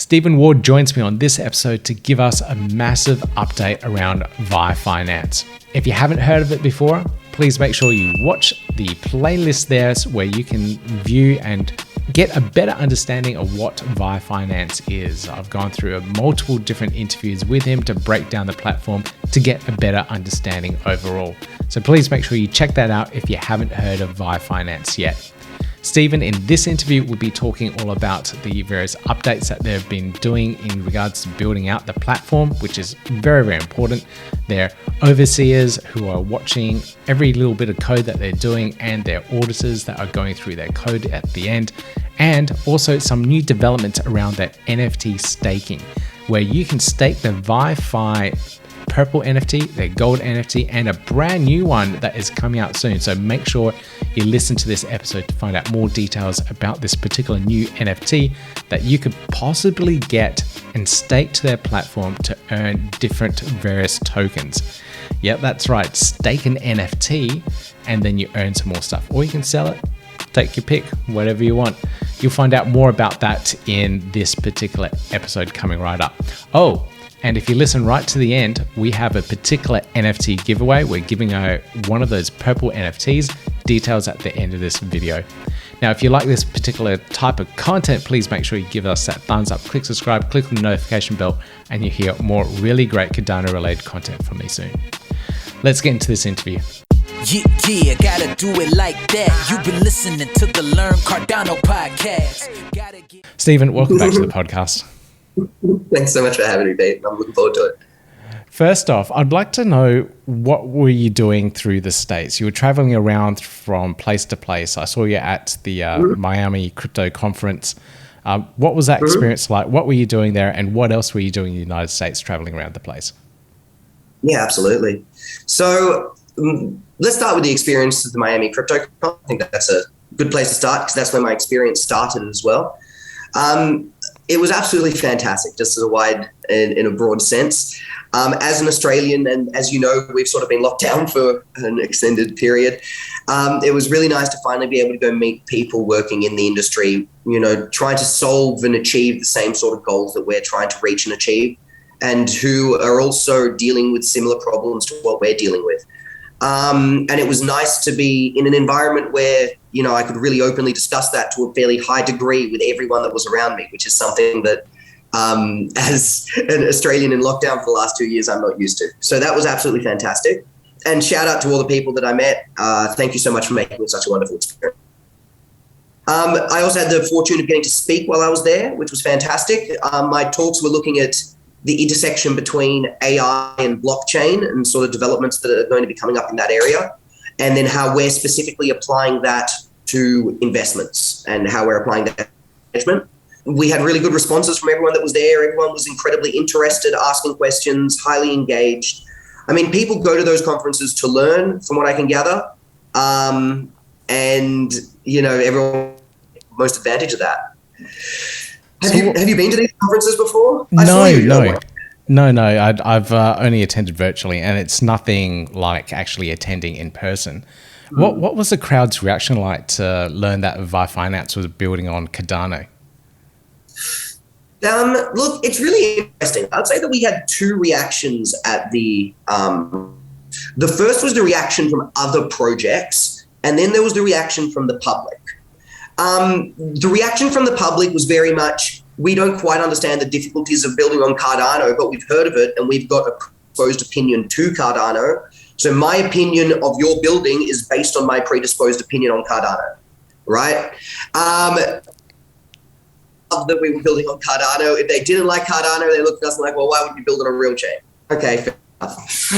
Stephen Ward joins me on this episode to give us a massive update around VyFinance. If you haven't heard of it before, please make sure you watch the playlist there where you can view and get a better understanding of what VyFinance is. I've gone through multiple different interviews with him to break down the platform to get a better understanding overall. So please make sure you check that out if you haven't heard of VyFinance yet. Stephen, in this interview, will be talking all about the various updates that they've been doing in regards to building out the platform, which is very, very important. Their overseers who are watching every little bit of code that they're doing, and their auditors that are going through their code at the end, and also some new developments around their NFT staking, where you can stake the VyFi Purple NFT, their gold NFT, and a brand new one that is coming out soon. So make sure you listen to this episode to find out more details about this particular new NFT that you could possibly get and stake to their platform to earn different various tokens. Yep, that's right. Stake an NFT and then you earn some more stuff. Or you can sell it. Take your pick, whatever you want. You'll find out more about that in this particular episode coming right up. Oh, and if you listen right to the end, we have a particular NFT giveaway. We're giving out one of those purple NFTs, details at the end of this video. Now, if you like this particular type of content, please make sure you give us that thumbs up, click subscribe, click on the notification bell, and you hear more really great Cardano related content from me soon. Let's get into this interview. Yeah, gotta do it like that. You've been listening to the Learn Cardano podcast. Stephen, welcome back to the podcast. Thanks so much for having me, Pete. I'm looking forward to it. First off, I'd like to know, what were you doing through the States? You were traveling around from place to place. I saw you at the Miami Crypto Conference. What was that experience like? What were you doing there? And what else were you doing in the United States traveling around the place? Yeah, absolutely. So let's start with the experience of the Miami Crypto Conference. I think that's a good place to start because that's where my experience started as well. It was absolutely fantastic, just as a wide in a broad sense. As an Australian, and as you know, we've sort of been locked down for an extended period. It was really nice to finally be able to go meet people working in the industry, you know, trying to solve and achieve the same sort of goals that we're trying to reach and achieve, and who are also dealing with similar problems to what we're dealing with. And it was nice to be in an environment where, you know, I could really openly discuss that to a fairly high degree with everyone that was around me, which is something that as an Australian in lockdown for the last 2 years, I'm not used to. So that was absolutely fantastic. And shout out to all the people that I met. Thank you so much for making it such a wonderful experience. I also had the fortune of getting to speak while I was there, which was fantastic. My talks were looking at the intersection between AI and blockchain and sort of developments that are going to be coming up in that area, and then how we're specifically applying that to investments and how we're applying that to management. We had really good responses from everyone that was there. Everyone was incredibly interested, asking questions, highly engaged. I mean, people go to those conferences to learn, from what I can gather. And, you know, everyone most advantage of that. Have you been to these conferences before? No. I've only attended virtually, and it's nothing like actually attending in person. What was the crowd's reaction like to learn that VyFinance was building on Cardano? Look, it's really interesting. I'd say that we had two reactions at the first was the reaction from other projects, and then there was the reaction from the public. The reaction from the public was very much, we don't quite understand the difficulties of building on Cardano, but we've heard of it and we've got a predisposed opinion to Cardano. So my opinion of your building is based on my predisposed opinion on Cardano, right? That we were building on Cardano. If they didn't like Cardano, they looked at us and like, well, why would you build on a real chain? Okay, fair enough.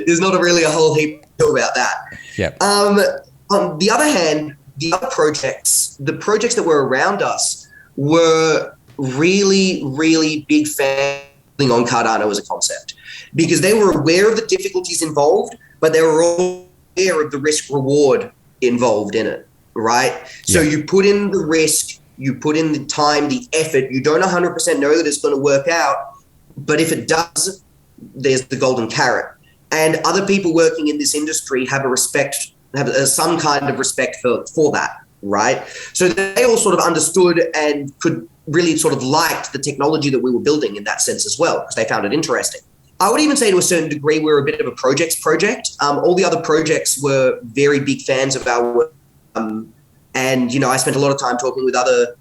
There's not really a whole heap to do about that. Yep. On the other hand, the other projects, the projects that were around us were really, really big fans on Cardano as a concept, because they were aware of the difficulties involved, but they were all aware of the risk reward involved in it, right? Yeah. So you put in the risk, you put in the time, the effort, you don't 100% know that it's going to work out, but if it does, there's the golden carrot. And other people working in this industry have some kind of respect for that, right? So they all sort of understood and could really sort of liked the technology that we were building in that sense as well, because they found it interesting. I would even say to a certain degree, we're a bit of a project. All the other projects were very big fans of our work. And, you know, I spent a lot of time talking with other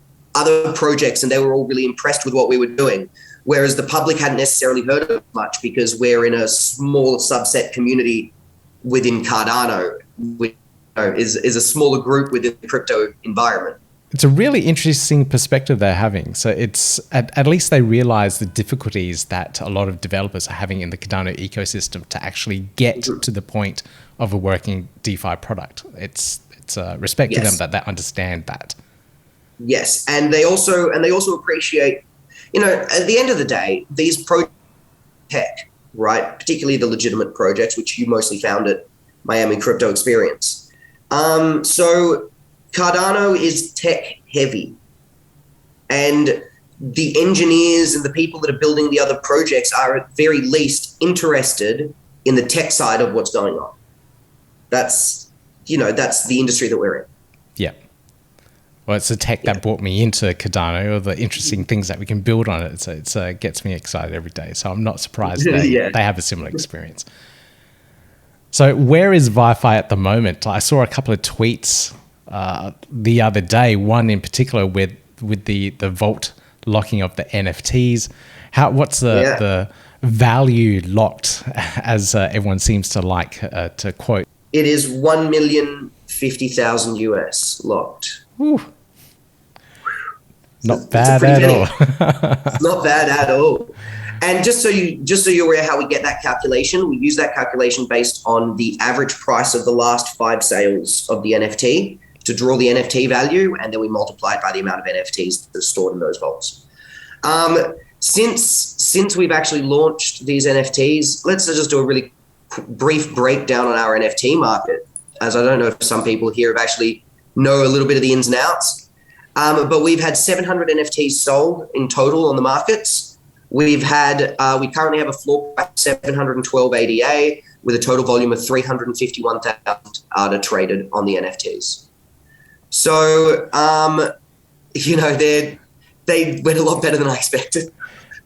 projects, and they were all really impressed with what we were doing. Whereas the public hadn't necessarily heard of it much, because we're in a small subset community within Cardano, which is a smaller group within the crypto environment. It's a really interesting perspective they're having. So it's at least they realize the difficulties that a lot of developers are having in the Cardano ecosystem to actually get to the point of a working DeFi product. It's respect to them that they understand that. Yes, and they also appreciate, you know, at the end of the day, these projects tech, right? Particularly the legitimate projects, which you mostly found at Miami Crypto Experience. So Cardano is tech heavy, and the engineers and the people that are building the other projects are at very least interested in the tech side of what's going on. That's the industry that we're in. Yeah. Well, it's the tech that brought me into Cardano, or the interesting things that we can build on it. So it gets me excited every day. So I'm not surprised they have a similar experience. So where is VyFi at the moment? I saw a couple of tweets the other day, one in particular with the vault locking of the NFTs. What's the value locked, as everyone seems to like to quote? It is 1,050,000 US locked. Ooh. Not bad at all. Not bad at all. And just so you're aware how we get that calculation, we use that calculation based on the average price of the last 5 sales of the NFT to draw the NFT value, and then we multiply it by the amount of NFTs that are stored in those vaults. Since we've actually launched these NFTs, let's just do a really brief breakdown on our NFT market, as I don't know if some people here have actually know a little bit of the ins and outs. But we've had 700 NFTs sold in total on the markets. We currently have a floor price of 712 ADA with a total volume of 351,000 ADA traded on the NFTs. So, they went a lot better than I expected.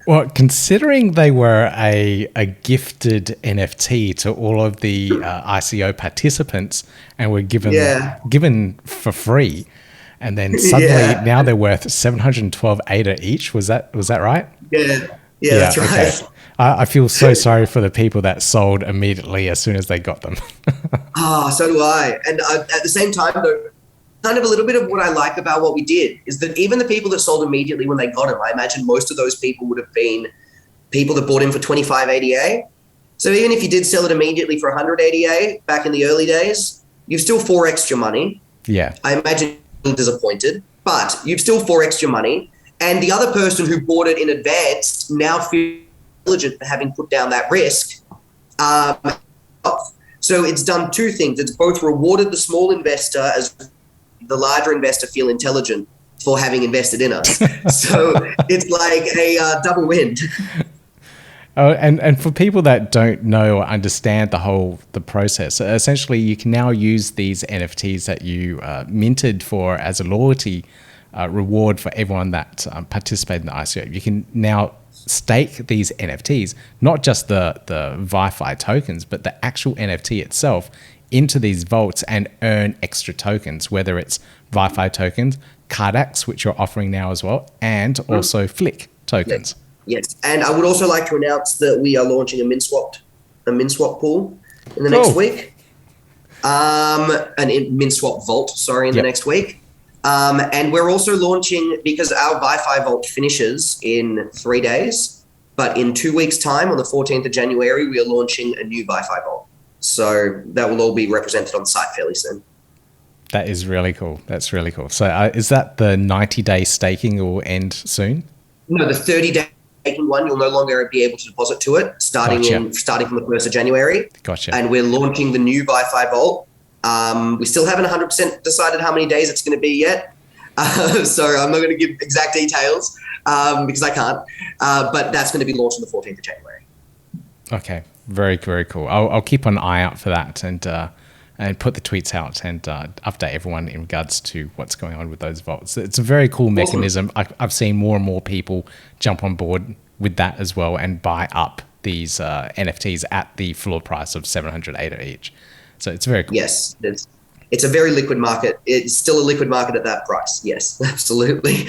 Well, considering they were a gifted NFT to all of the ICO participants and were given for free, and then suddenly now they're worth 712 ADA each. Was that right? Yeah, that's right. Okay. I feel so sorry for the people that sold immediately as soon as they got them. So do I. And at the same time, though, kind of a little bit of what I like about what we did is that even the people that sold immediately when they got them, I imagine most of those people would have been people that bought in for 25 ADA. So even if you did sell it immediately for 100 ADA back in the early days, you've still 4x'd your money. Yeah. I imagine you're a little disappointed, but you've still 4x'd your money. And the other person who bought it in advance now feels diligent for having put down that risk. So it's done two things. It's both rewarded the small investor as the larger investor feel intelligent for having invested in us. So it's like a double win. Oh, and for people that don't know or understand the process, essentially you can now use these NFTs that you minted for as a loyalty reward for everyone that participated in the ICO. You can now stake these NFTs, not just the VyFi tokens, but the actual NFT itself into these vaults and earn extra tokens, whether it's VyFi tokens, Cardax, which you're offering now as well, and also Flick tokens. Yes, and I would also like to announce that we are launching a min swap pool in the next week. Min swap vault, in the next week. And we're also launching, because our VyFi vault finishes in 3 days, but in 2 weeks' time, on the 14th of January, we are launching a new VyFi vault. So that will all be represented on the site fairly soon. That is really cool. That's really cool. So is that the 90-day staking will end soon? No, the 30-day staking one, you'll no longer be able to deposit to it starting from the 1st of January. Gotcha. And we're launching the new VyFi vault. We still haven't 100% decided how many days it's going to be yet. So I'm not going to give exact details because I can't. But that's going to be launched on the 14th of January. Okay. Very, very cool. I'll keep an eye out for that and and put the tweets out and update everyone in regards to what's going on with those vaults. It's a very cool mechanism. I've seen more and more people jump on board with that as well and buy up these NFTs at the floor price of 700 ADA each. So it's very cool. Yes, it's a very liquid market. It's still a liquid market at that price. Yes, absolutely.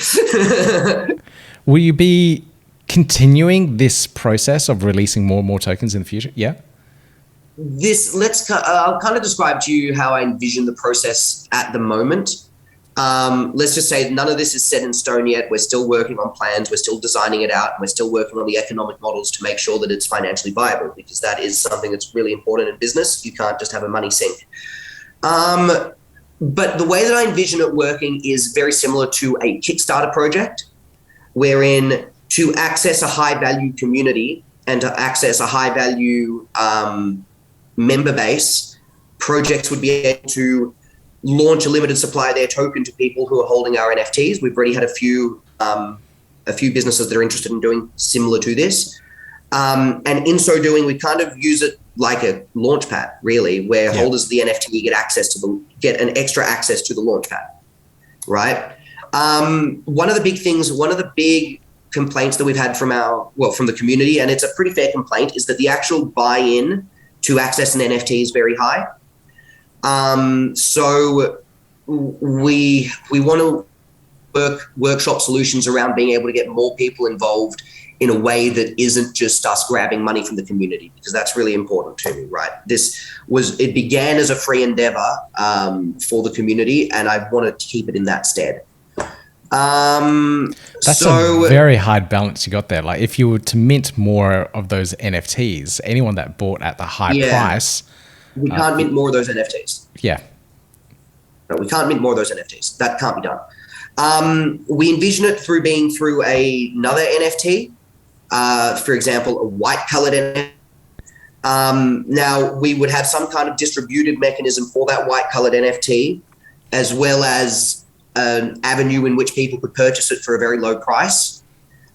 Will you be continuing this process of releasing more and more tokens in the future? Yeah. I'll kind of describe to you how I envision the process at the moment. Let's just say none of this is set in stone yet. We're still working on plans. We're still designing it out. And we're still working on the economic models to make sure that it's financially viable, because that is something that's really important in business. You can't just have a money sink. But the way that I envision it working is very similar to a Kickstarter project, wherein to access a high value community and to access a high value member base, projects would be able to launch a limited supply of their token to people who are holding our NFTs. We've already had a few businesses that are interested in doing similar to this. And in so doing, we kind of use it like a launchpad, really, where holders of the NFT get an extra access to the launchpad, right? One of the big complaints that we've had from the community, and it's a pretty fair complaint, is that the actual buy-in to access an NFT is very high. So we want to workshop solutions around being able to get more people involved in a way that isn't just us grabbing money from the community, because that's really important to me, right? It began as a free endeavor for the community, and I wanted to keep it in that stead. That's a very hard balance you got there. Like, if you were to mint more of those NFTs, anyone that bought at the high price, we can't mint more of those NFTs. Yeah. No, we can't mint more of those NFTs. That can't be done. We envision it through another NFT, for example, a white colored NFT. Now, we would have some kind of distributed mechanism for that white colored NFT, as well as an avenue in which people could purchase it for a very low price,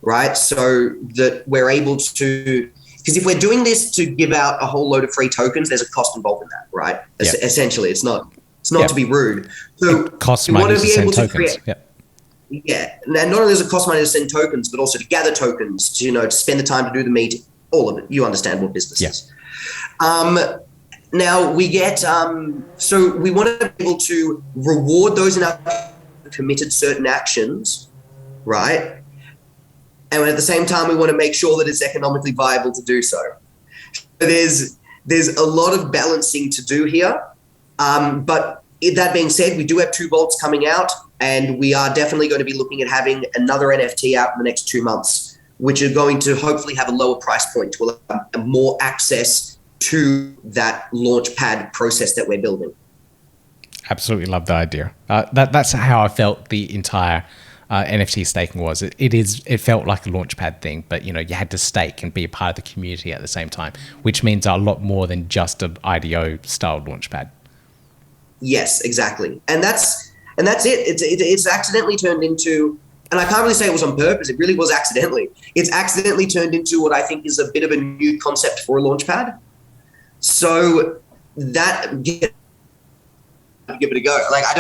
right? So that we're able to, because if we're doing this to give out a whole load of free tokens, there's a cost involved in that, right? Yeah. Essentially, it's not to be rude. So it costs money to send tokens. Yeah, and not only does it cost money to send tokens, but also to gather tokens, to spend the time to do the meeting, all of it. You understand what business is. Now we get, so we want to be able to reward those in our committed certain actions, right? And at the same time, we want to make sure that it's economically viable to do so. There's a lot of balancing to do here. But that being said, we do have 2 vaults coming out, and we are definitely going to be looking at having another NFT out in the next 2 months, which are going to hopefully have a lower price point to allow more access to that launchpad process that we're building. Absolutely love the idea. That's how I felt the entire NFT staking was. It felt like a launchpad thing, but you had to stake and be a part of the community at the same time, which means a lot more than just an IDO style launchpad. Yes, exactly, and that's it. It's accidentally turned into, and I can't really say it was on purpose. It really was accidentally. It's accidentally turned into what I think is a bit of a new concept for a launchpad. So that. Give it a go. Like, I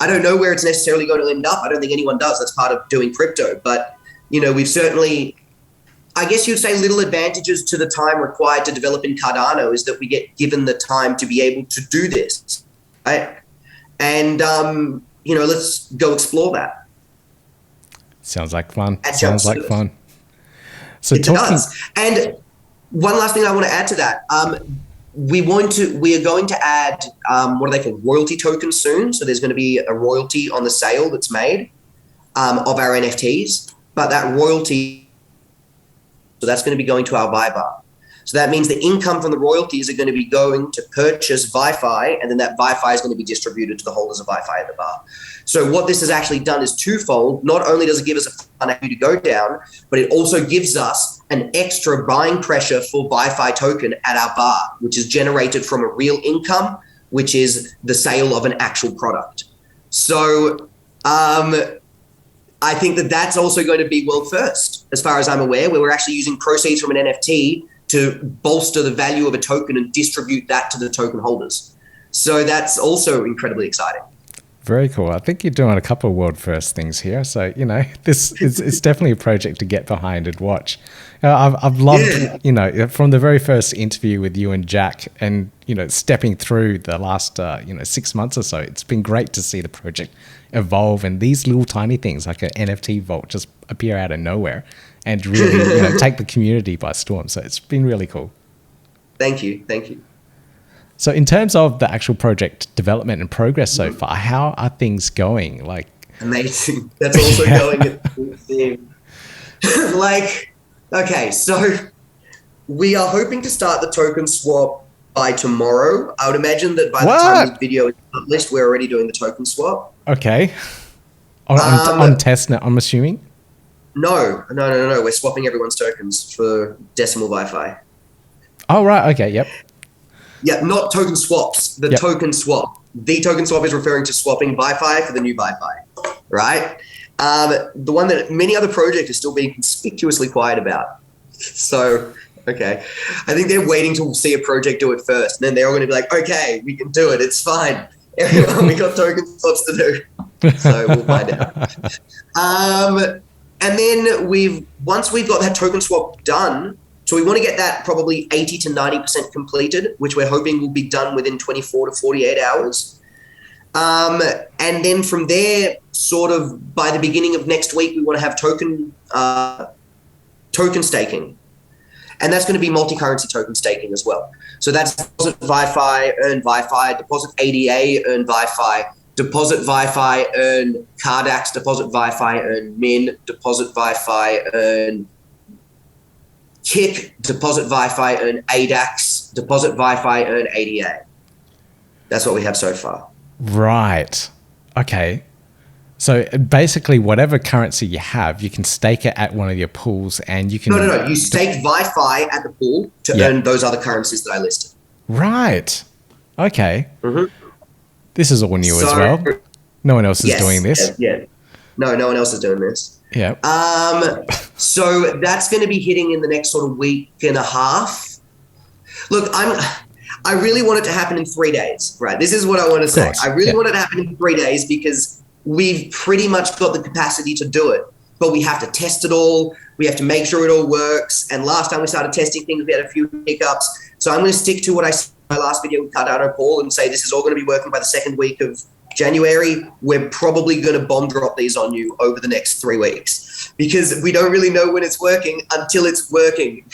don't know where it's necessarily going to end up. I don't think anyone does. That's part of doing crypto. But we've certainly, I guess you'd say, little advantages to the time required to develop in Cardano is that we get given the time to be able to do this, right? And let's go explore that. Sounds like fun. So it does. And one last thing I want to add to that. We are going to add what are they called, royalty tokens soon. So there's going to be a royalty on the sale that's made of our NFTs, but that royalty, so that's going to be going to our VyBar. So that means the income from the royalties are going to be going to purchase VyFi, and then that VyFi is going to be distributed to the holders of VyFi at the bar. So what this has actually done is twofold. Not only does it give us a fun avenue to go down, but it also gives us an extra buying pressure for VyFi token at our bar, which is generated from a real income, which is the sale of an actual product. So I think that that's also going to be world first, as far as I'm aware, where we're actually using proceeds from an NFT to bolster the value of a token and distribute that to the token holders. So that's also incredibly exciting. Very cool. I think you're doing a couple of world first things here. So, you know, this is it's definitely a project to get behind and watch. I've loved, you know, from the very first interview with you and Jack and, you know, stepping through the last, 6 months or so, it's been great to see the project evolve and these little tiny things like an NFT vault just appear out of nowhere and really, you know, take the community by storm. So it's been really cool. Thank you. Thank you. So in terms of the actual project development and progress so far, how are things going? Like amazing. That's also going at the theme. Okay, so we are hoping to start the token swap by tomorrow. I would imagine that by the time this video is published, we're already doing the token swap. Okay. On testnet, I'm assuming? No. We're swapping everyone's tokens for decimal VyFi. Oh, right. Okay. Yep. Yeah, not token swaps. The token swap. The token swap is referring to swapping VyFi for the new VyFi, right? The one that many other projects are still being conspicuously quiet about. So, okay. I think they're waiting to see a project do it first. And then they're all going to be like, okay, we can do it. It's fine. Everyone, we got token swaps to do. So we'll find out. And then once we've got that token swap done, so we want to get that probably 80 to 90% completed, which we're hoping will be done within 24 to 48 hours. And then from there, sort of by the beginning of next week, we want to have token staking. And that's going to be multi-currency token staking as well. So that's deposit VyFi, earn VyFi, deposit ADA, earn VyFi, deposit VyFi, earn Cardax, deposit VyFi, earn Min, deposit VyFi, earn Kick, deposit VyFi, earn ADAX, deposit VyFi, earn ADA. That's what we have so far. Right. Okay. So basically whatever currency you have, you can stake it at one of your pools and you can... No. You stake VyFi at the pool to earn those other currencies that I listed. Right. Okay. This is all new as well. No one else is doing this. Yeah. No one else is doing this. Yeah. So that's going to be hitting in the next sort of week and a half. Look, I really want it to happen in 3 days, right? This is what I want to say. I really want it to happen in 3 days because we've pretty much got the capacity to do it, but we have to test it all. We have to make sure it all works. And last time we started testing things, we had a few hiccups. So I'm going to stick to what I said in my last video with Cardano Paul and say this is all going to be working by the second week of January. We're probably going to bomb drop these on you over the next 3 weeks because we don't really know when it's working until it's working.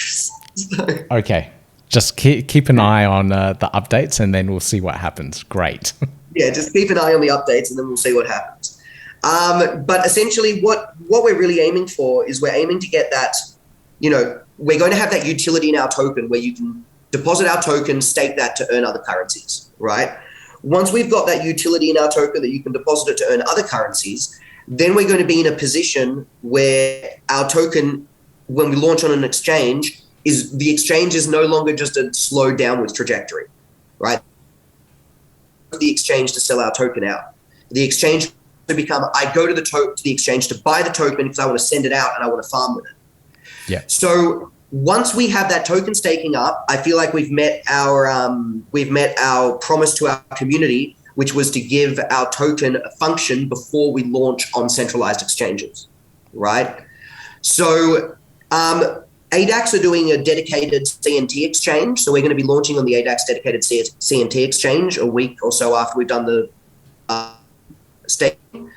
Okay. Just keep an eye on the updates and then we'll see what happens. Great. Yeah, just keep an eye on the updates and then we'll see what happens. But essentially what we're really aiming for is we're aiming to get that, we're going to have that utility in our token where you can deposit our token, stake that to earn other currencies, right? Once we've got that utility in our token that you can deposit it to earn other currencies, then we're going to be in a position where our token, when we launch on an exchange, the exchange is no longer just a slow downwards trajectory, right? The exchange to sell our token out. The exchange to become, I go to the exchange to buy the token because I want to send it out and I want to farm with it. Yeah. So once we have that token staking up, I feel like we've met our promise to our community, which was to give our token a function before we launch on centralized exchanges, right? So ADAX are doing a dedicated CNT exchange. So we're going to be launching on the ADAX dedicated CNT exchange a week or so after we've done the staking.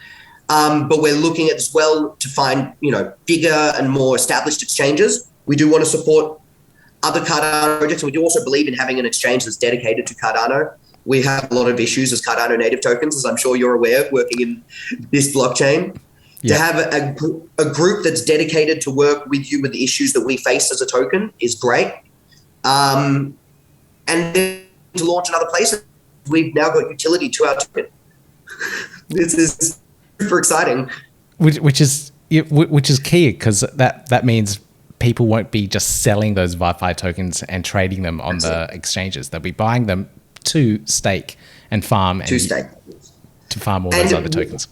But we're looking at as well to find, bigger and more established exchanges. We do want to support other Cardano projects. And we do also believe in having an exchange that's dedicated to Cardano. We have a lot of issues as Cardano native tokens, as I'm sure you're aware, working in this blockchain. Yeah. To have a group that's dedicated to work with you with the issues that we face as a token is great. And then to launch in other places, we've now got utility to our token. This is super exciting. Which is key because that means people won't be just selling those VyFi tokens and trading them on the exchanges. They'll be buying them to stake and farm to farm all those other tokens.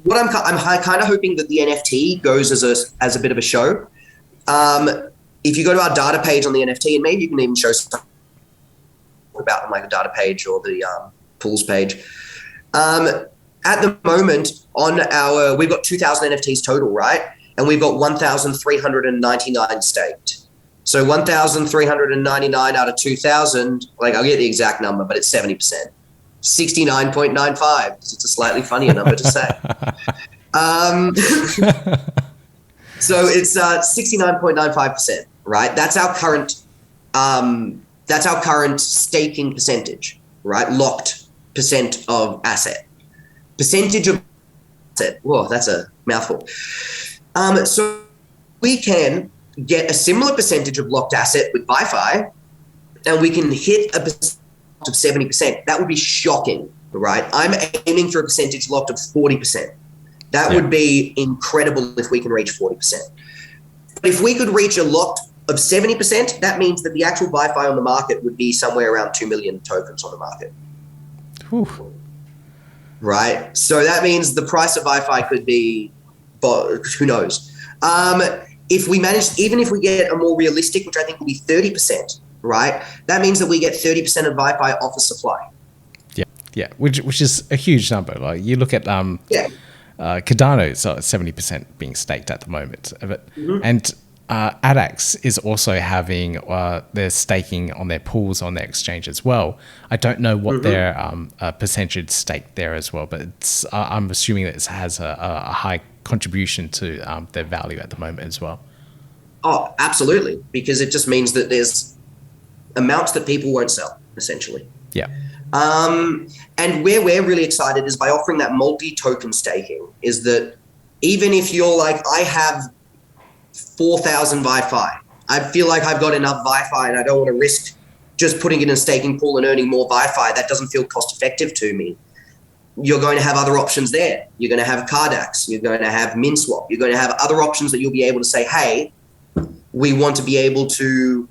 What I'm kind of hoping that the NFT goes as a bit of a show. If you go to our data page on the NFT, and maybe you can even show some about on my data page or the pools page. At the moment, we've got 2,000 NFTs total, right? And we've got 1,399 staked. So 1,399 out of 2,000, like I'll get the exact number, but it's 70%. 69.95. It's a slightly funnier number to say. So it's 69.95%, right? That's our current staking percentage, right? Locked percent of asset. Percentage of asset. Whoa, that's a mouthful. So we can get a similar percentage of locked asset with VyFi, and we can hit a percentage of 70%. That would be shocking, right? I'm aiming for a percentage locked of 40%. That would be incredible if we can reach 40%. But if we could reach a locked of 70%, that means that the actual VyFi on the market would be somewhere around 2 million tokens on the market. Whew. Right? So that means the price of VyFi could be, who knows? If we manage, even if we get a more realistic, which I think will be 30%, right? That means that we get 30% of VyFi off a supply. Yeah, which is a huge number. Like you look at Cardano is 70% being staked at the moment, and ADAX is also having their staking on their pools on their exchange as well. I don't know what their percentage stake there as well, but it's, I'm assuming that it has a high contribution to their value at the moment as well. Oh, absolutely, because it just means that there's amounts that people won't sell, essentially. Yeah. And where we're really excited is by offering that multi-token staking, is that even if you're like, I have 4,000 VyFi, I feel like I've got enough VyFi and I don't want to risk just putting it in a staking pool and earning more VyFi. That doesn't feel cost effective to me. You're going to have other options there. You're going to have Cardax. You're going to have MinSwap. You're going to have other options that you'll be able to say, hey, we want to be able to,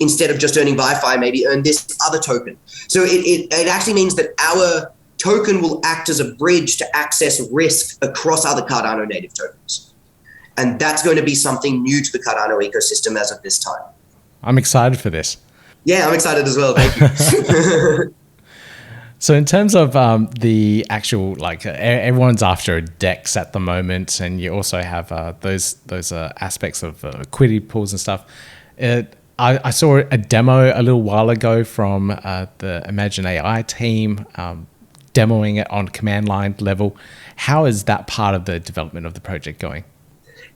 instead of just earning VyFi, maybe earn this other token. So it actually means that our token will act as a bridge to access risk across other Cardano native tokens. And that's going to be something new to the Cardano ecosystem as of this time. I'm excited for this. Yeah, I'm excited as well. Thank you. So in terms of the actual, like everyone's after a DEX at the moment, and you also have those aspects of liquidity pools and stuff. I saw a demo a little while ago from the Imagine AI team demoing it on command line level. How is that part of the development of the project going?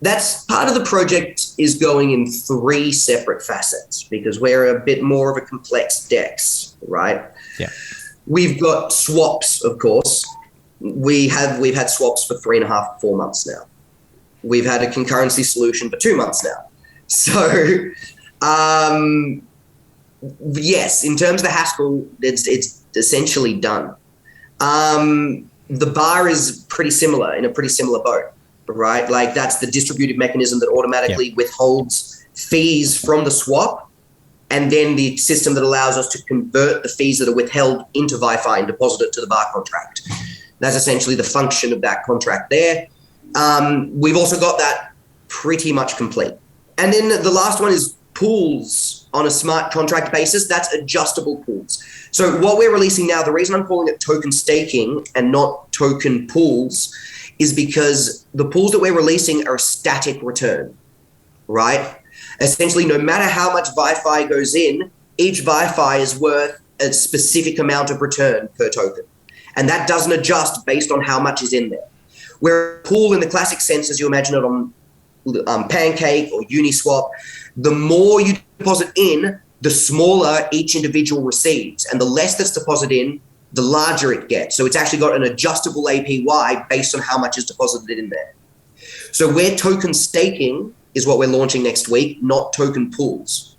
That's part of the project is going in 3 separate facets because we're a bit more of a complex DEX, right? Yeah. We've got swaps, of course. We've had swaps for 3.5, 4 months now. We've had a concurrency solution for 2 months now. So, yes, in terms of the Haskell, it's essentially done. The bar is pretty similar, in a pretty similar boat, right? Like that's the distributed mechanism that automatically withholds fees from the swap, and then the system that allows us to convert the fees that are withheld into VyFi and deposit it to the bar contract. That's essentially the function of that contract there. We've also got that pretty much complete. And then the last one is pools on a smart contract basis. That's adjustable pools. So what we're releasing now, the reason I'm calling it token staking and not token pools is because the pools that we're releasing are a static return, right? Essentially, no matter how much VyFi goes in, each VyFi is worth a specific amount of return per token. And that doesn't adjust based on how much is in there. Where a pool in the classic sense, as you imagine it on Pancake or Uniswap, the more you deposit in, the smaller each individual receives. And the less that's deposited in, the larger it gets. So it's actually got an adjustable APY based on how much is deposited in there. So where token staking is what we're launching next week, not token pools.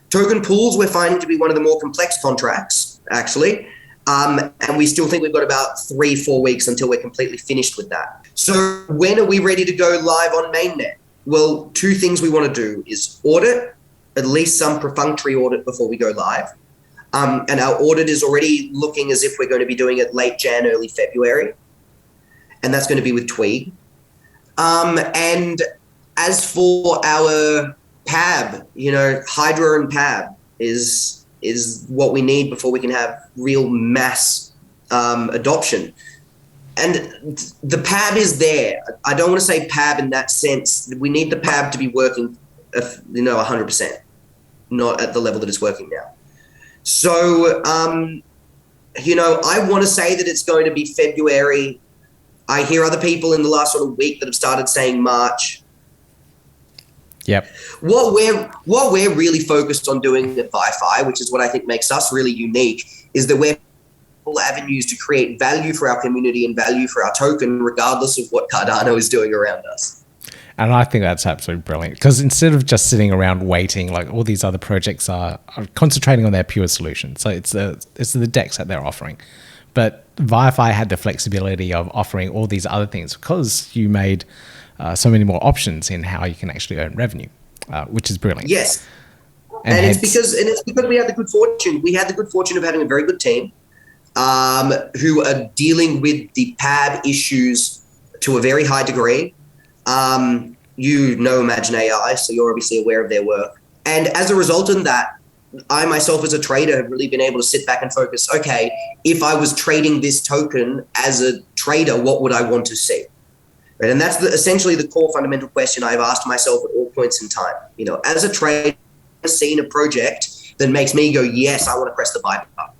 Token pools we're finding to be one of the more complex contracts, actually. And we still think we've got about 3-4 weeks until we're completely finished with that. So when are we ready to go live on mainnet? Well, 2 things we want to do is audit, at least some perfunctory audit before we go live. And our audit is already looking as if we're going to be doing it late Jan, early February. And that's going to be with Twig. And as for our PAB, Hydra and PAB is is what we need before we can have real mass adoption. And the PAB is there. I don't want to say PAB in that sense. We need the PAB to be working, 100%, not at the level that it's working now. So, I want to say that it's going to be February. I hear other people in the last sort of week that have started saying March. Yep. What we're really focused on doing at VyFi, which is what I think makes us really unique, is that we're avenues to create value for our community and value for our token, regardless of what Cardano is doing around us. And I think that's absolutely brilliant, because instead of just sitting around waiting, like all these other projects are concentrating on their pure solution. So it's the DEX that they're offering. But VyFi had the flexibility of offering all these other things because you made so many more options in how you can actually earn revenue, which is brilliant. Yes. And it's because we had the good fortune. We had the good fortune of having a very good team who are dealing with the PAB issues to a very high degree. Imagine AI, so you're obviously aware of their work. And as a result of that, I myself as a trader have really been able to sit back and focus, okay, if I was trading this token as a trader, what would I want to see? Right? And that's essentially the core fundamental question I've asked myself at all points in time. As a trader, I've seen a project that makes me go, yes, I want to press the buy button.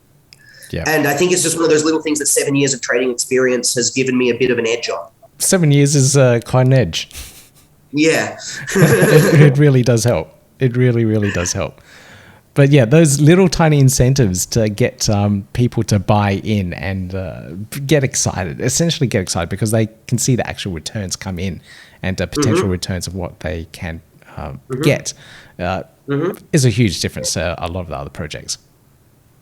Yeah. And I think it's just one of those little things that 7 years of trading experience has given me a bit of an edge on. 7 years is quite an edge. Yeah. it really does help. It really, really does help. But yeah, those little tiny incentives to get people to buy in and essentially get excited because they can see the actual returns come in and potential returns of what they can get is a huge difference to a lot of the other projects.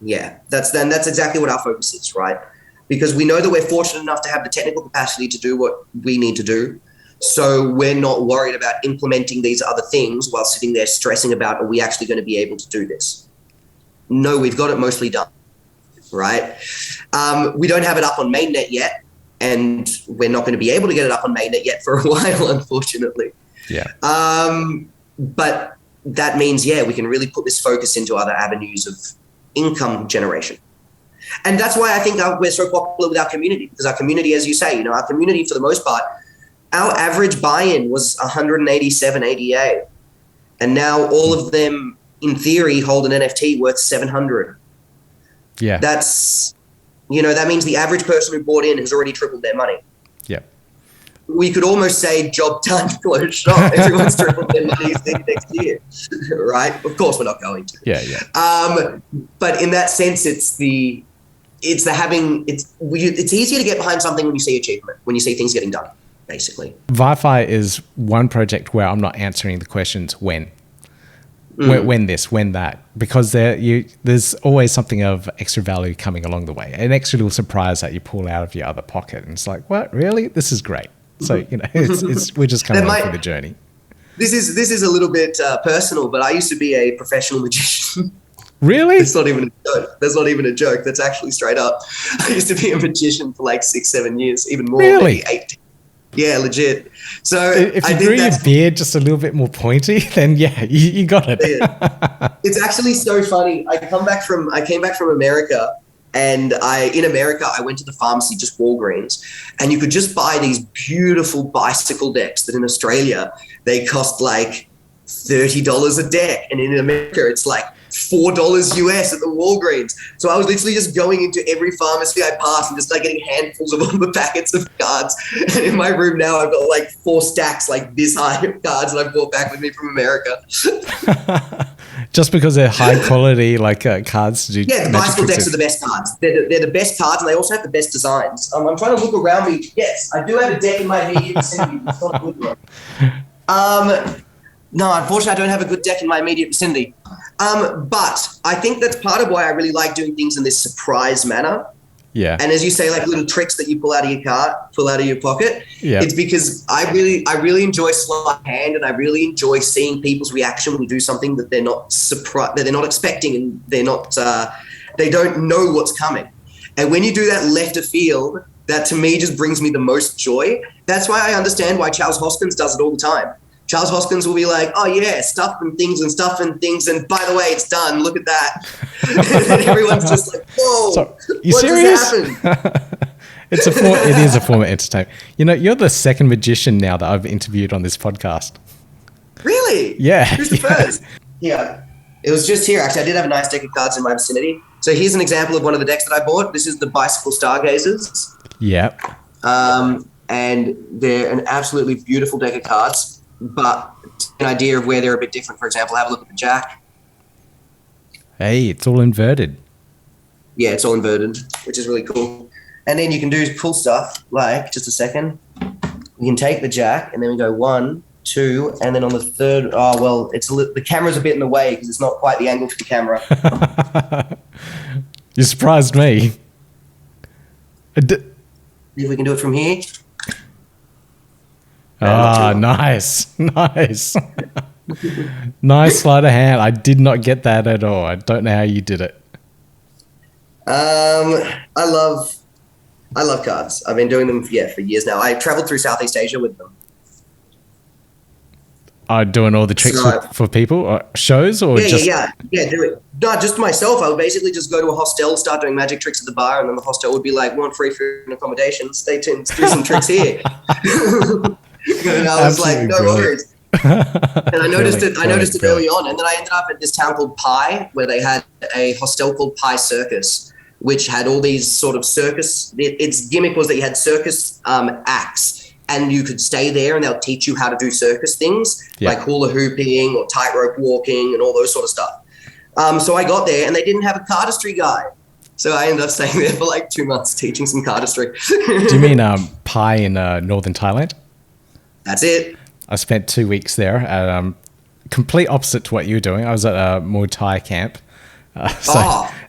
Yeah, that's exactly what our focus is, right? Because we know that we're fortunate enough to have the technical capacity to do what we need to do. So we're not worried about implementing these other things while sitting there stressing about, are we actually going to be able to do this? No, we've got it mostly done, right? We don't have it up on mainnet yet, and we're not going to be able to get it up on mainnet yet for a while, unfortunately. Yeah. But that means, we can really put this focus into other avenues of income generation. And that's why I think we're so popular with our community, because our community, as you say, our community for the most part, our average buy-in was 187 ADA. And now all of them, in theory, hold an NFT worth 700. Yeah. That's, that means the average person who bought in has already tripled their money. Yeah. We could almost say job done, close shop. Everyone's tripled their money next year, right? Of course, we're not going to. Yeah. But in that sense, it's easier to get behind something when you see achievement, when you see things getting done, basically. VyFi is one project where I'm not answering the questions when. When this, when that, because there's always something of extra value coming along the way, an extra little surprise that you pull out of your other pocket, and it's like, what, really? This is great. So we're just coming along for the journey. This is a little bit personal, but I used to be a professional magician. Really? It's not even a joke. That's not even a joke. That's actually straight up. I used to be a magician for like 6-7 years, even more. Really? Maybe 8. Yeah, legit. So if you grew your beard just a little bit more pointy, then you got it. It's actually so funny. I came back from America, and in America I went to the pharmacy, just Walgreens, and you could just buy these beautiful bicycle decks that in Australia they cost like $30 a deck, and in America it's like $4 US at the Walgreens. So I was literally just going into every pharmacy I passed and just like getting handfuls of all the packets of cards. And in my room now, I've got like 4 stacks like this high of cards that I brought back with me from America. Just because they're high quality cards to do. Yeah, the bicycle decks are the best cards. They're the best cards, and they also have the best designs. I'm trying to look around me. Yes, I do have a deck in my immediate vicinity. It's not a good one. No, unfortunately, I don't have a good deck in my immediate vicinity. But I think that's part of why I really like doing things in this surprise manner. Yeah. And as you say, like little tricks that you pull out of your pocket. Yeah. It's because I really enjoy sleight of hand, and I really enjoy seeing people's reaction when we do something that they're not surprised, that they're not expecting, and they don't know what's coming. And when you do that left of field, that to me just brings me the most joy. That's why I understand why Charles Hoskins does it all the time. Charles Hoskins will be like, oh yeah, stuff and things. And by the way, it's done. Look at that. And everyone's just like, whoa, So, you what serious? just happened? It is a form of entertainment. You know, you're the second magician now that I've interviewed on this podcast. Really? Yeah. Who's the first? Yeah. It was just here. Actually, I did have a nice deck of cards in my vicinity. So here's an example of one of the decks that I bought. This is the Bicycle Stargazers. Yep. And they're an absolutely beautiful deck of cards, but an idea of where they're a bit different. For example, have a look at the Jack. Hey, it's all inverted. Yeah, it's all inverted, which is really cool. And then you can do cool stuff like, just a second, you can take the Jack and then we go 1, 2, and then on the third, the camera's a bit in the way because it's not quite the angle for the camera. You surprised me. If we can do it from here. Nice. Nice sleight of hand. I did not get that at all. I don't know how you did it. I love cards. I've been doing them for years now. I traveled through Southeast Asia with them. Doing all the tricks for people, or shows, or do it. Not just myself. I would basically just go to a hostel, start doing magic tricks at the bar, and then the hostel would be like, "Want free food and accommodation? Stay tuned, do some tricks here." And I was like, "No worries." And I noticed it early on, and then I ended up at this town called Pi, where they had a hostel called Pi Circus, which had all these sort of circus. Its gimmick was that you had circus acts. And you could stay there and they'll teach you how to do circus things like hula hooping or tightrope walking and all those sort of stuff. So I got there and they didn't have a cardistry guide. So I ended up staying there for like 2 months teaching some cardistry. Do you mean Pi in northern Thailand? That's it. I spent 2 weeks there. Complete opposite to what you were doing. I was at a Muay Thai camp.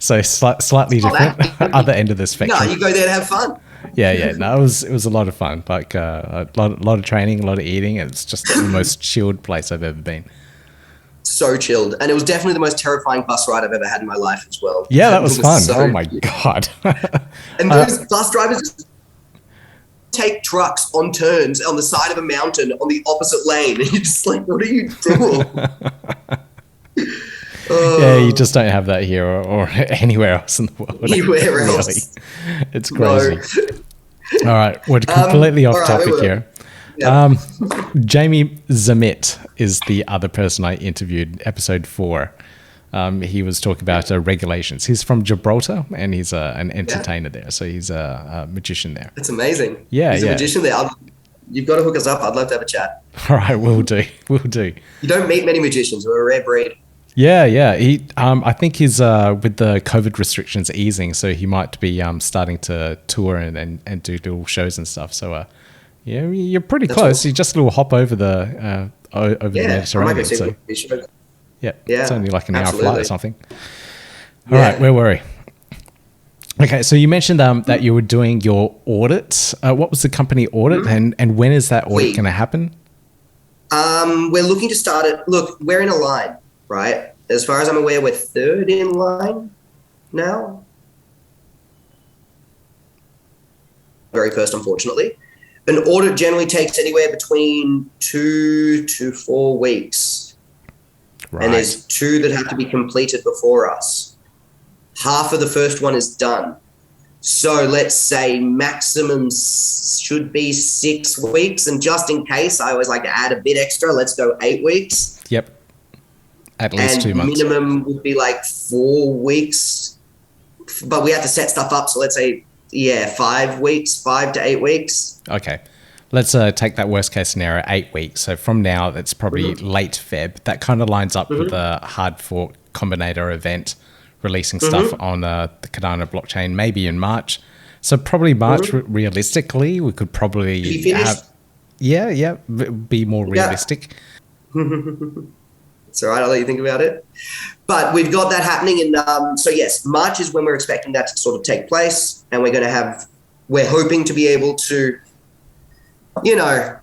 So slightly different. Other end of the spectrum. No, you go there to have fun. Yeah. No, it was a lot of fun. Like a lot of training, a lot of eating. It's just the most chilled place I've ever been. So chilled, and it was definitely the most terrifying bus ride I've ever had in my life as well. Yeah, that was fun. Oh my god! And those bus drivers take trucks on turns on the side of a mountain on the opposite lane, and you're just like, "What are you doing?" Yeah, you just don't have that here or anywhere else in the world. Anywhere else. It's crazy. No. All right, we're completely off topic here. Yeah. Jamie Zamit is the other person I interviewed, episode 4. He was talking about regulations. He's from Gibraltar and he's an entertainer there. So he's a magician there. That's amazing. Yeah, he's a magician there. You've got to hook us up. I'd love to have a chat. All right, we'll do. You don't meet many magicians. We're a rare breed. Yeah. He, I think he's with the COVID restrictions easing, so he might be starting to tour and do little shows and stuff. So, yeah, you're pretty close. Awesome. You just a little hop over the Mediterranean. So, it's only like an hour flight or something. All right, where were we? Okay, so you mentioned that you were doing your audit. What was the company audit, and when is that audit going to happen? We're looking to start it. Look, we're in a line. Right. As far as I'm aware, we're third in line now. Very first, unfortunately. An audit generally takes anywhere between 2 to 4 weeks. Right. And there's 2 that have to be completed before us. Half of the first one is done. So let's say maximum should be 6 weeks. And just in case, I always like to add a bit extra. Let's go 8 weeks. Yep. At least 2 months. Minimum would be like 4 weeks, but we have to set stuff up. So let's say, 5 weeks, 5 to 8 weeks. Okay. Let's take that worst case scenario, 8 weeks. So from now, that's probably late Feb. That kind of lines up with the hard fork combinator event releasing stuff on the Cardano blockchain, maybe in March. So probably March, realistically, we could probably have, be more realistic. It's all right. I'll let you think about it. But we've got that happening. And so, yes, March is when we're expecting that to sort of take place. And we're hoping to be able to, I'm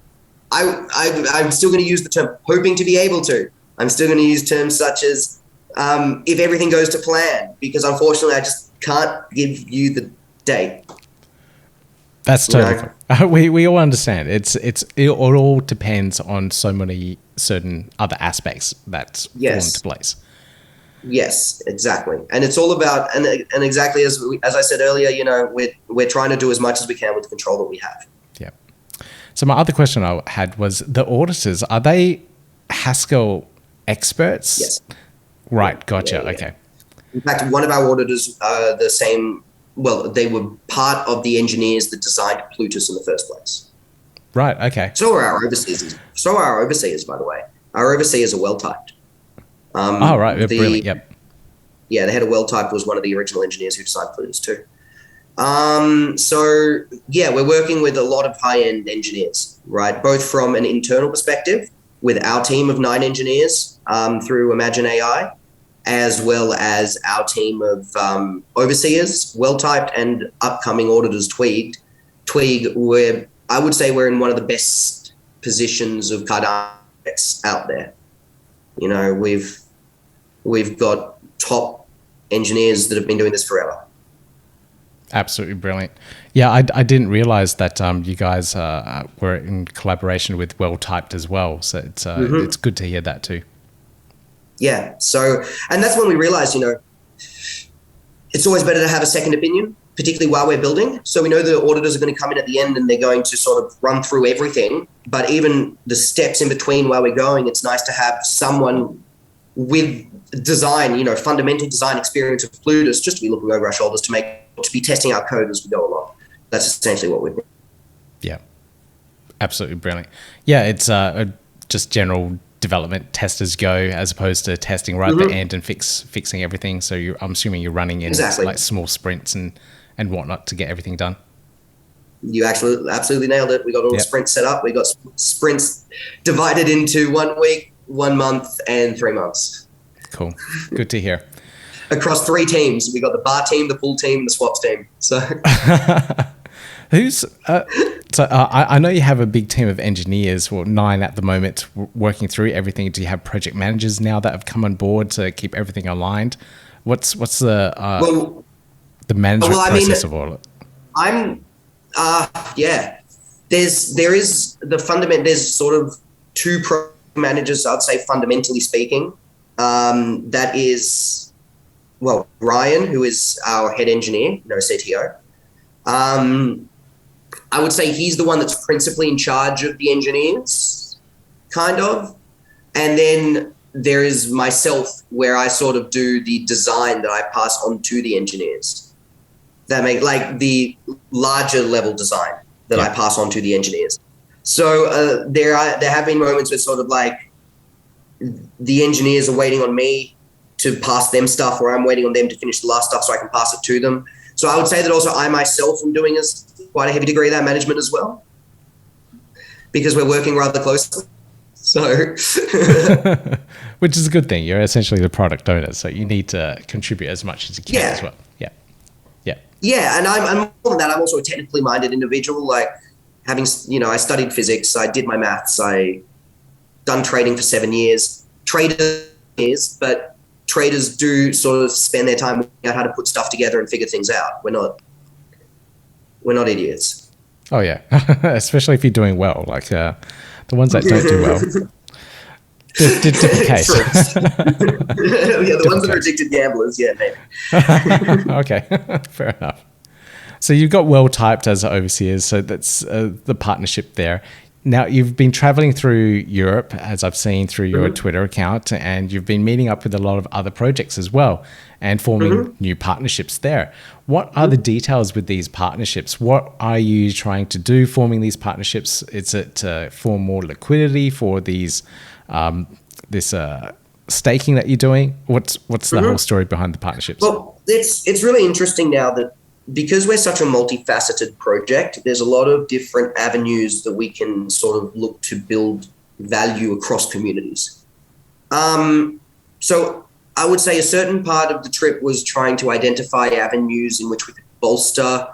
still going to use the term hoping to be able to. I'm still going to use terms such as if everything goes to plan, because unfortunately I just can't give you the date. That's totally cool. We all understand. It all depends on so many certain other aspects that fall into place. Yes, exactly. And it's all about, and exactly as I said earlier, you know, we're trying to do as much as we can with the control that we have. Yeah. So my other question I had was, the auditors, are they Haskell experts? Yes. Right. Gotcha. Yeah. Okay. In fact, one of our auditors, they were part of the engineers that designed Plutus in the first place. Right. Okay. So are our overseers. By the way. Our overseers are well-typed. Right. Brilliant. Yep. Yeah, the head of well-typed was one of the original engineers who designed Plutus too. So yeah, we're working with a lot of high-end engineers, right? Both from an internal perspective with our team of 9 engineers through Imagine AI, as well as our team of overseers, well-typed, and upcoming auditors, Tweeg, where I would say we're in one of the best positions of Cardax out there. You know, we've got top engineers that have been doing this forever. Absolutely brilliant. Yeah, I didn't realize that you guys were in collaboration with well-typed as well. So it's good to hear that too. Yeah. So, and that's when we realized, you know, it's always better to have a second opinion, particularly while we're building. So we know the auditors are going to come in at the end and they're going to sort of run through everything. But even the steps in between while we're going, it's nice to have someone with design, you know, fundamental design experience of Plutus, just to be looking over our shoulders to be testing our code as we go along. That's essentially what we're doing. Yeah. Absolutely brilliant. Yeah, it's just general development, test as go, as opposed to testing right at the end and fixing everything. So I'm assuming you're running in like small sprints and whatnot to get everything done. You actually absolutely nailed it. We got all the sprints set up. We got sprints divided into 1 week, 1 month, and 3 months. Cool. Good to hear. Across 3 teams. We got the bar team, the pool team, the swaps team. So I know you have a big team of engineers, 9 at the moment, working through everything. Do you have project managers now that have come on board to keep everything aligned? What's the management process of all of it? There is the fundament. There's sort of 2 project managers, I'd say, fundamentally speaking. That is, Ryan, who is our head engineer, CTO. I would say he's the one that's principally in charge of the engineers, kind of. And then there is myself, where I sort of do the design that I pass on to the engineers. That make like the larger level design that I pass on to the engineers. So there have been moments where sort of like the engineers are waiting on me to pass them stuff, or I'm waiting on them to finish the last stuff so I can pass it to them. So I would say that also I myself am doing quite a heavy degree of that management as well, because we're working rather closely. So, which is a good thing. You're essentially the product owner, so you need to contribute as much as you can as well. Yeah, and I'm more than that. I'm also a technically minded individual. Like having, I studied physics, I did my maths, I done trading for 7 years. But traders do sort of spend their time working out how to put stuff together and figure things out. We're not idiots. Oh yeah, especially if you're doing well. Like the ones that don't do well. Different case. The ones that are addicted gamblers, maybe. Okay, fair enough. So you've got well-typed as overseers, so that's the partnership there. Now, you've been traveling through Europe, as I've seen through your Twitter account, and you've been meeting up with a lot of other projects as well and forming new partnerships there. What are the details with these partnerships? What are you trying to do forming these partnerships? Is it to form more liquidity for these this staking that you're doing? What's the whole story behind the partnerships? Well, it's really interesting now that because we're such a multifaceted project, there's a lot of different avenues that we can sort of look to build value across communities. So I would say a certain part of the trip was trying to identify avenues in which we could bolster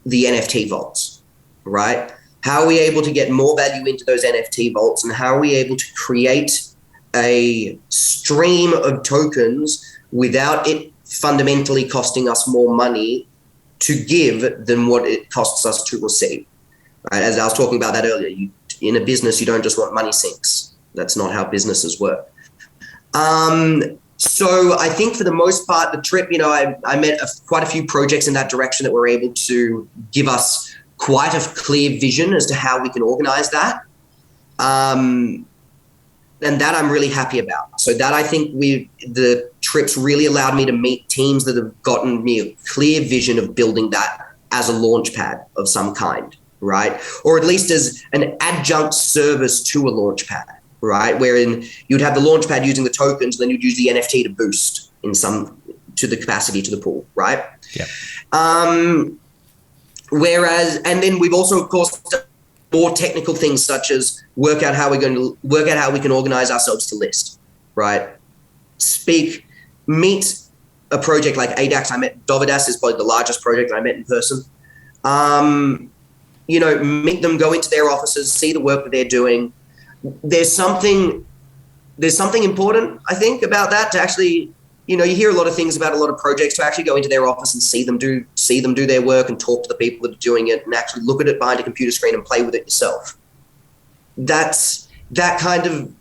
the NFT vaults, right? How are we able to get more value into those NFT vaults, and how are we able to create a stream of tokens without it fundamentally costing us more money to give than what it costs us to receive. Right? As I was talking about that earlier, in a business, you don't just want money sinks. That's not how businesses work. So I think for the most part, the trip, I met quite a few projects in that direction that were able to give us quite a clear vision as to how we can organize that. And that I'm really happy about. So that I think the trips really allowed me to meet teams that have gotten me a clear vision of building that as a launchpad of some kind, right? Or at least as an adjunct service to a launchpad, right? Wherein you'd have the launchpad using the tokens, then you'd use the NFT to boost to the capacity to the pool, right? Yeah. And then we've also, of course, done more technical things such as work out how we can organize ourselves to list, right? Meet a project like ADAX. I met Dovidas is probably the largest project I met in person. Meet them, go into their offices, see the work that they're doing. There's something important, I think, about that to actually, you hear a lot of things about a lot of projects, to actually go into their office and see them do their work and talk to the people that are doing it and actually look at it behind a computer screen and play with it yourself. That kind of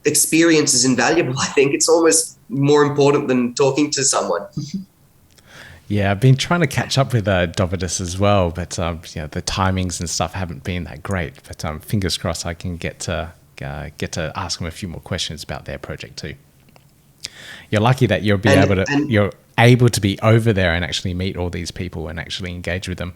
experience is invaluable. I think it's almost more important than talking to someone. Yeah, I've been trying to catch up with Dovidas as well, but the timings and stuff haven't been that great. But fingers crossed, I can get to ask them a few more questions about their project too. You're lucky that you're able to be over there and actually meet all these people and actually engage with them.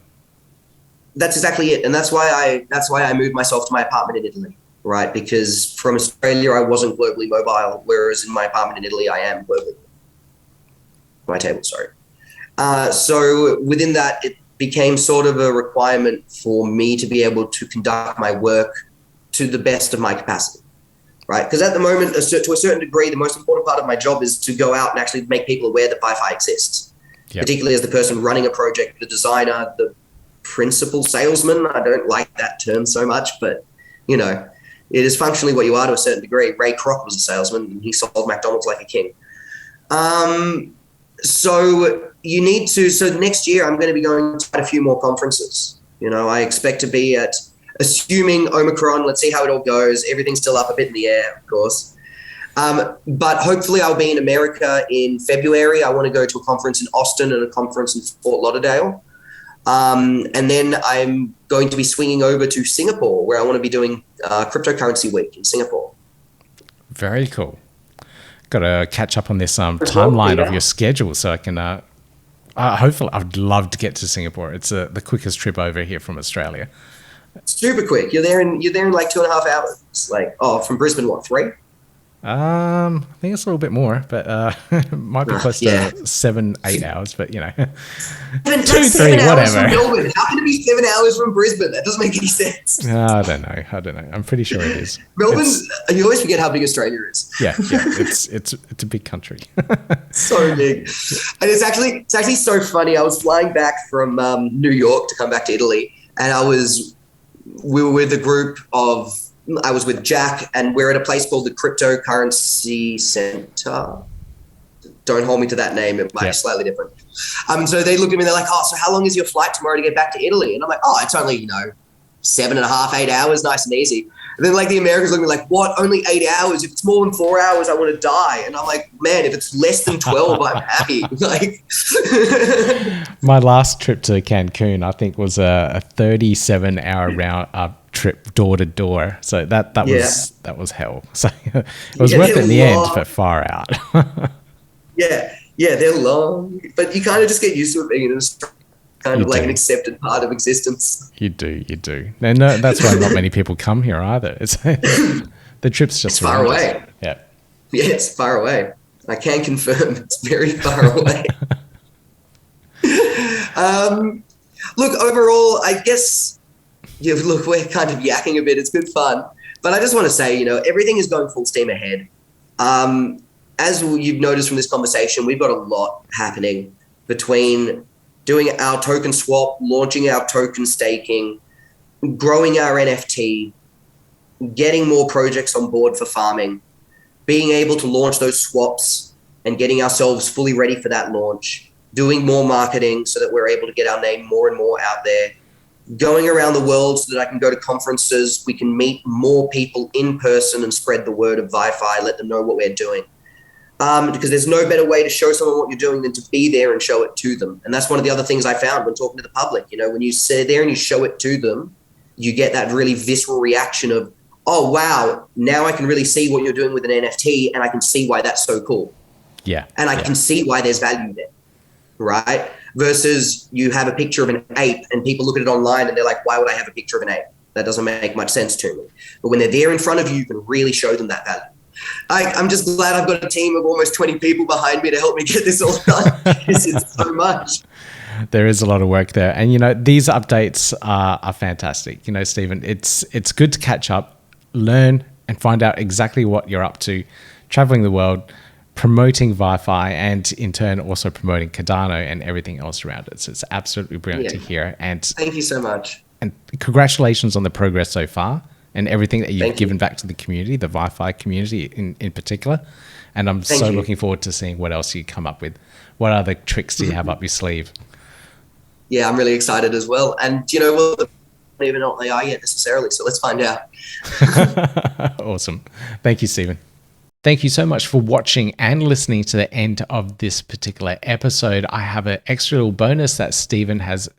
That's exactly it, and that's why I moved myself to my apartment in Italy, right? Because from Australia, I wasn't globally mobile, whereas in my apartment in Italy, I am globally. My table, sorry. So within that, it became sort of a requirement for me to be able to conduct my work to the best of my capacity, right? Because at the moment, to a certain degree, the most important part of my job is to go out and actually make people aware that VyFi exists, particularly as the person running a project, the designer, the principal salesman. I don't like that term so much, but, it is functionally what you are to a certain degree. Ray Kroc was a salesman, and he sold McDonald's like a king. So next year I'm going to be going to quite a few more conferences. I expect to be at, assuming Omicron, let's see how it all goes. Everything's still up a bit in the air, of course. But hopefully I'll be in America in February. I want to go to a conference in Austin and a conference in Fort Lauderdale. And then I'm going to be swinging over to Singapore, where I want to be doing cryptocurrency week in Singapore. Very cool. Got to catch up on this timeline of your schedule so I can hopefully, I'd love to get to Singapore. It's the quickest trip over here from Australia. Super quick. You're there in like 2.5 hours. From Brisbane, what, 3? I think it's a little bit more, but it might be close to 7-8 hours. But 2, 3, whatever. From Melbourne. How can it be 7 hours from Brisbane? That doesn't make any sense. I don't know. I'm pretty sure it is. Melbourne's. You always forget how big Australia is. Yeah. It's a big country. So big, and it's actually so funny. I was flying back from New York to come back to Italy, and we were with a group of. I was with Jack, and we're at a place called the Cryptocurrency Center. Don't hold me to that name. It might be slightly different. So they looked at me, they're like, so how long is your flight tomorrow to get back to Italy? And I'm like, it's only, 7.5, 8 hours, nice and easy. And then the Americans look at me like, what? Only 8 hours? If it's more than 4 hours, I want to die. And I'm like, man, if it's less than 12, I'm happy. My last trip to Cancun, I think, was a 37-hour round trip door to door. So that was hell. So it was worth it in the end, but far out. Yeah, they're long, but you kind of just get used to it being an an accepted part of existence. You do. And that's why not many people come here either. It's the trip's just far away. Yeah, it's far away. I can confirm it's very far away. Look, overall, I guess we're kind of yakking a bit. It's good fun, but I just want to say, everything is going full steam ahead. As you've noticed from this conversation, we've got a lot happening between doing our token swap, launching our token staking, growing our NFT, getting more projects on board for farming, being able to launch those swaps and getting ourselves fully ready for that launch, doing more marketing so that we're able to get our name more and more out there, going around the world so that I can go to conferences, we can meet more people in person and spread the word of VyFi, let them know what we're doing. Because there's no better way to show someone what you're doing than to be there and show it to them. And that's one of the other things I found when talking to the public. You know, when you sit there and you show it to them, you get that really visceral reaction of, oh, wow, now I can really see what you're doing with an NFT and I can see why that's so cool. Yeah. And I can see why there's value there, right? Versus you have a picture of an ape and people look at it online and they're like, why would I have a picture of an ape? That doesn't make much sense to me. But when they're there in front of you, you can really show them that value. I'm just glad I've got a team of almost 20 people behind me to help me get this all done. It's so much. There is a lot of work there. And, you know, these updates are fantastic. You know, Stephen, it's good to catch up, learn, and find out exactly what you're up to, traveling the world, promoting VyFi, and in turn also promoting Cardano and everything else around it. So it's absolutely brilliant to hear. And thank you so much. And congratulations on the progress so far and everything that you've given back to the community, the VyFi community in particular. And I'm looking forward to seeing what else you come up with. What other tricks do you have up your sleeve? Yeah, I'm really excited as well. And you know what? I don't even know what they are yet necessarily. So let's find out. Awesome. Thank you, Stephen. Thank you so much for watching and listening to the end of this particular episode. I have an extra little bonus that Stephen has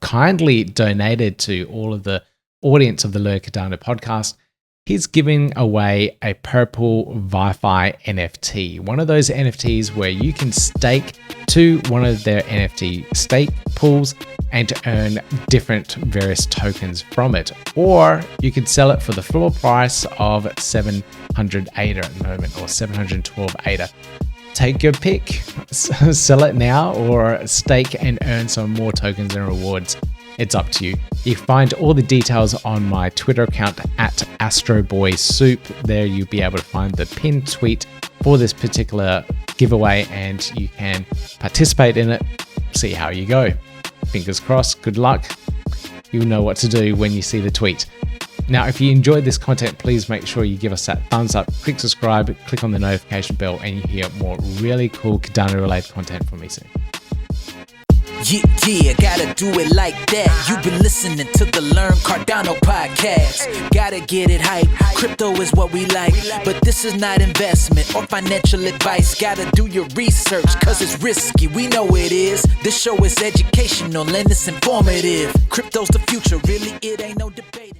kindly donated to all of the audience of the Learn Cardano podcast. He's giving away a purple VyFi NFT, one of those NFTs where you can stake to one of their NFT stake pools and to earn different various tokens from it. Or you could sell it for the floor price of 700 ADA at the moment, or 712 ADA. Take your pick, sell it now or stake and earn some more tokens and rewards. It's up to you. You can find all the details on my Twitter account at AstroBoySoup. There you'll be able to find the pinned tweet for this particular giveaway and you can participate in it, see how you go. Fingers crossed, good luck. You'll know what to do when you see the tweet. Now, if you enjoyed this content, please make sure you give us that thumbs up, click subscribe, click on the notification bell, and you hear more really cool Cardano related content from me soon. Yeah, gotta do it like that. You've been listening to the Learn Cardano podcast. Gotta get it hype. Crypto is what we like, but this is not investment or financial advice. Gotta do your research, cause it's risky. We know it is. This show is educational and it's informative. Crypto's the future, really, it ain't no debate.